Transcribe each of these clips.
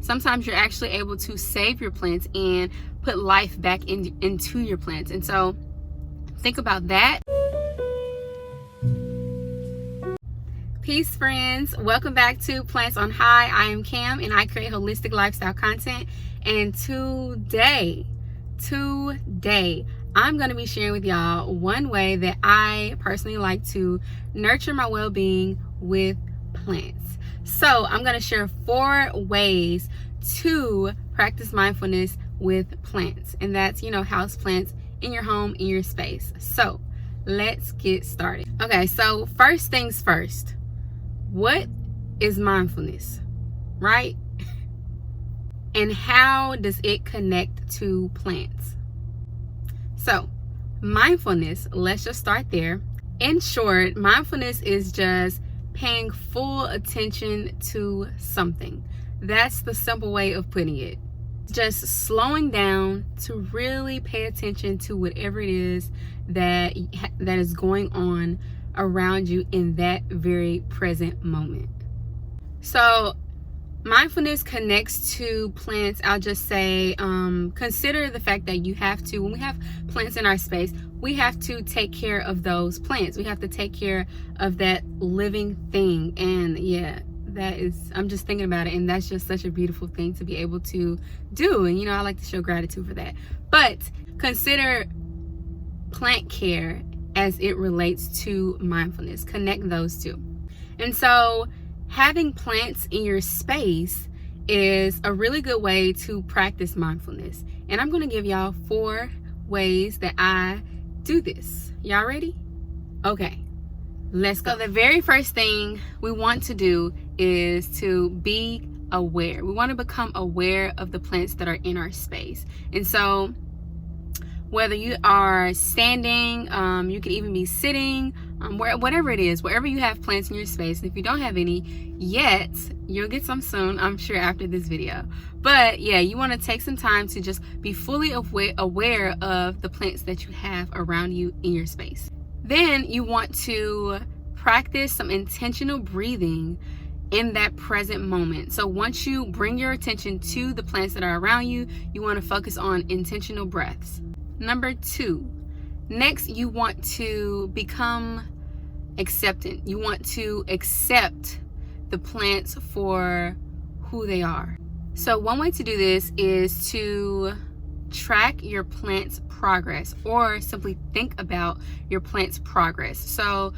Sometimes you're actually able to save your plants and put life back into your plants. And so think about that. Peace, friends. Welcome back to Plants on High. I am Cam and I create holistic lifestyle content. And today, I'm going to be sharing with y'all one way that I personally like to nurture my well-being with plants. So I'm going to share 4 ways to practice mindfulness with plants. And that's, house plants in your home, in your space. So let's get started. Okay, so first things first. What is mindfulness, right? And how does it connect to plants? So mindfulness, let's just start there. In short, mindfulness is just paying full attention to something. That's the simple way of putting it. Just slowing down to really pay attention to whatever it is that is going on around you in that very present moment. So mindfulness connects to plants. I'll just say, consider the fact that you have to, when we have plants in our space, we have to take care of those plants. We have to take care of that living thing. And yeah, I'm just thinking about it, and that's just such a beautiful thing to be able to do. And I like to show gratitude for that. But consider plant care as it relates to mindfulness. Connect those two. And so having plants in your space is a really good way to practice mindfulness. And I'm going to give y'all 4 ways that I do this. Y'all ready? Okay, let's go. So the very first thing we want to do is to be aware. We want to become aware of the plants that are in our space. And so whether you are standing, you could even be sitting, whatever it is, wherever you have plants in your space. And if you don't have any yet, you'll get some soon, I'm sure, after this video. But yeah, you want to take some time to just be fully aware of the plants that you have around you in your space. Then you want to practice some intentional breathing in that present moment. So once you bring your attention to the plants that are around you, you want to focus on intentional breaths. Number 2, next you want to become acceptant. You want to accept the plants for who they are. So one way to do this is to track your plant's progress, or simply think about your plant's progress. So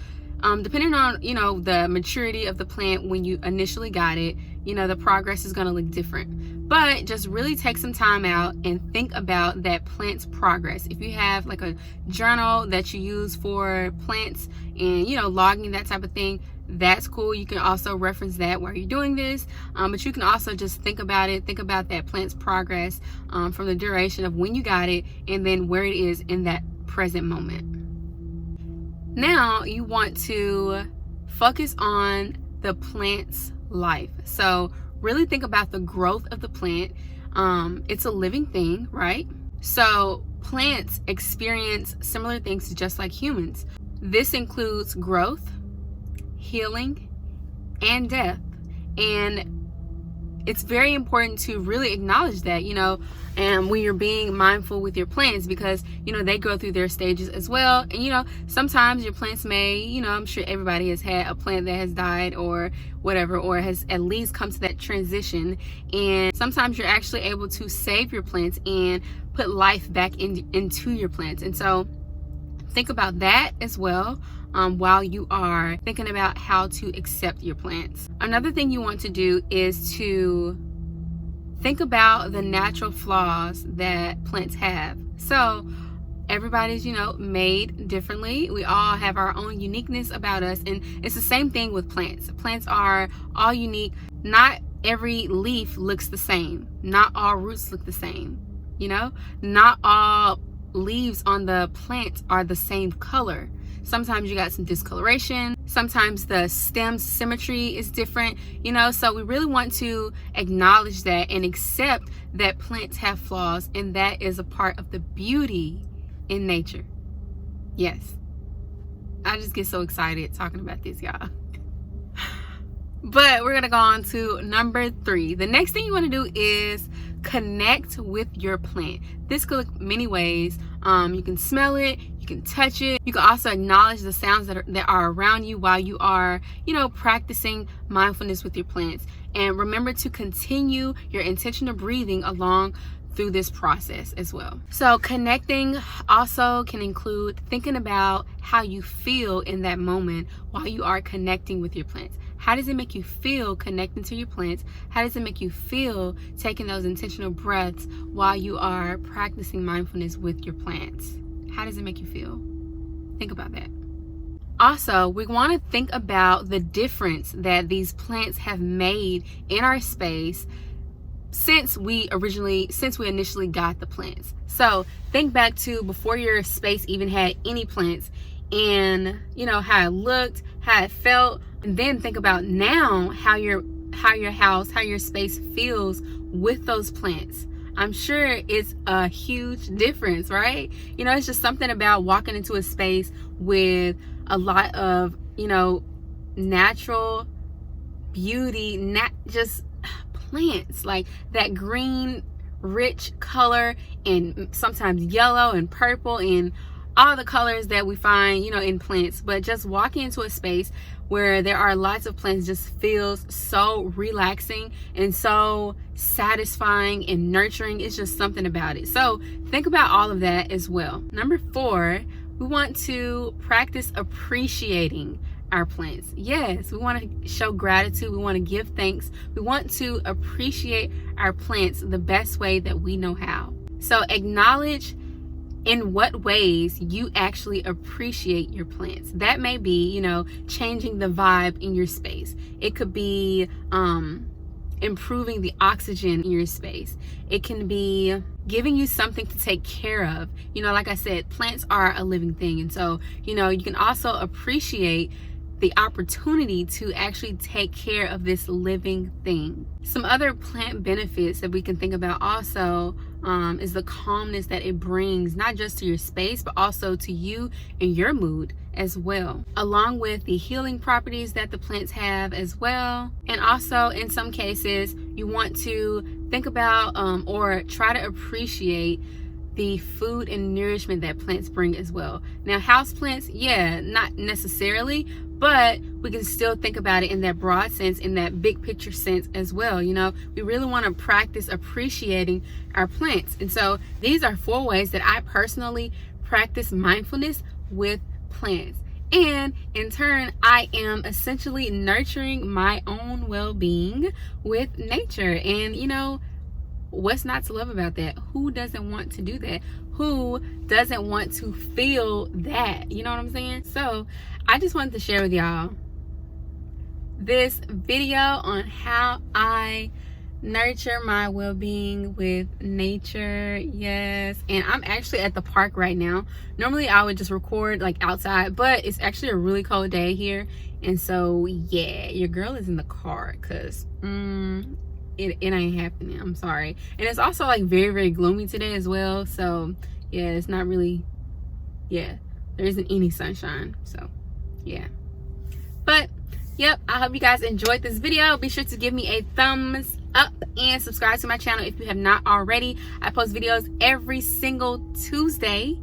depending on the maturity of the plant when you initially got it, the progress is going to look different. But just really take some time out and think about that plant's progress. If you have like a journal that you use for plants and logging, that type of thing, that's cool. You can also reference that while you're doing this, but you can also just think about that plant's progress from the duration of when you got it and then where it is in that present moment. Now you want to focus on the plant's life. So really think about the growth of the plant. It's a living thing, right? So plants experience similar things just like humans. This includes growth, healing, and death. And it's very important to really acknowledge that, and when you're being mindful with your plants, because, they go through their stages as well. And, sometimes your plants may, I'm sure everybody has had a plant that has died or whatever, or has at least come to that transition. And sometimes you're actually able to save your plants and put life back into your plants. And so think about that as well. While you are thinking about how to accept your plants. Another thing you want to do is to think about the natural flaws that plants have. So everybody's, made differently. We all have our own uniqueness about us, and it's the same thing with plants. Plants are all unique. Not every leaf looks the same. Not all roots look the same. Not all leaves on the plant are the same color. Sometimes you got some discoloration. Sometimes the stem symmetry is different, so we really want to acknowledge that and accept that plants have flaws, and that is a part of the beauty in nature. Yes. I just get so excited talking about this, y'all. But we're gonna go on to number 3. The next thing you want to do is connect with your plant. This could look many ways. You can smell it, you can touch it, you can also acknowledge the sounds that are around you while you are, practicing mindfulness with your plants. And remember to continue your intentional breathing along through this process as well. So connecting also can include thinking about how you feel in that moment while you are connecting with your plants. How does it make you feel connecting to your plants? How does it make you feel taking those intentional breaths while you are practicing mindfulness with your plants? How does it make you feel? Think about that. Also, we want to think about the difference that these plants have made in our space since we initially got the plants. So think back to before your space even had any plants, and how it looked, how it felt, and then think about now how your house, how your space feels with those plants. I'm sure it's a huge difference, right? It's just something about walking into a space with a lot of natural beauty, not just plants, like that green rich color, and sometimes yellow and purple and all the colors that we find in plants. But just walking into a space where there are lots of plants just feels so relaxing and so satisfying and nurturing. It's just something about it. So think about all of that as well. Number 4, we want to practice appreciating our plants. Yes, we want to show gratitude. We want to give thanks. We want to appreciate our plants the best way that we know how. So acknowledge in what ways you actually appreciate your plants. That may be, changing the vibe in your space. It could be improving the oxygen in your space. It can be giving you something to take care of. Like I said, plants are a living thing. And so, you can also appreciate the opportunity to actually take care of this living thing. Some other plant benefits that we can think about also is the calmness that it brings, not just to your space, but also to you and your mood as well, along with the healing properties that the plants have as well. And also in some cases, you want to think about or try to appreciate the food and nourishment that plants bring as well. Now, house plants, not necessarily, but we can still think about it in that broad sense, in that big picture sense as well. We really want to practice appreciating our plants. And so these are 4 ways that I personally practice mindfulness with plants. And in turn, I am essentially nurturing my own well-being with nature. And what's not to love about that? Who doesn't want to do that? Who doesn't want to feel that? You know what I'm saying? So I just wanted to share with y'all this video on how I nurture my well-being with nature. Yes. And I'm actually at the park right now. Normally I would just record like outside, but it's actually a really cold day here. And so your girl is in the car because it ain't happening. I'm sorry. And it's also like very, very gloomy today as well. So it's not really, there isn't any sunshine. So but yep, I hope you guys enjoyed this video. Be sure to give me a thumbs up and subscribe to my channel if you have not already. I post videos every single Tuesday.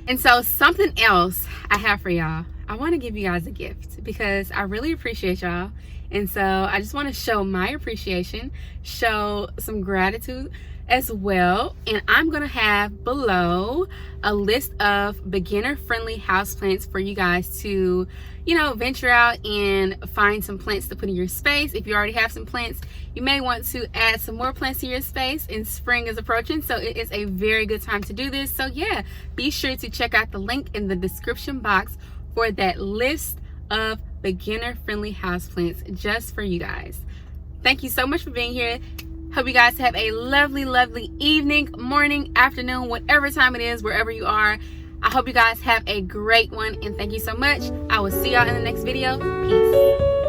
And so something else I have for y'all, I want to give you guys a gift because I really appreciate y'all. And so I just want to show my appreciation, show some gratitude as well. And I'm going to have below a list of beginner-friendly houseplants for you guys to, venture out and find some plants to put in your space. If you already have some plants, you may want to add some more plants to your space, and spring is approaching. So it is a very good time to do this. So be sure to check out the link in the description box for that list of beginner-friendly houseplants just for you guys. Thank you so much for being here. Hope you guys have a lovely, lovely evening, morning, afternoon, whatever time it is, wherever you are. I hope you guys have a great one, and thank you so much. I will see y'all in the next video. Peace.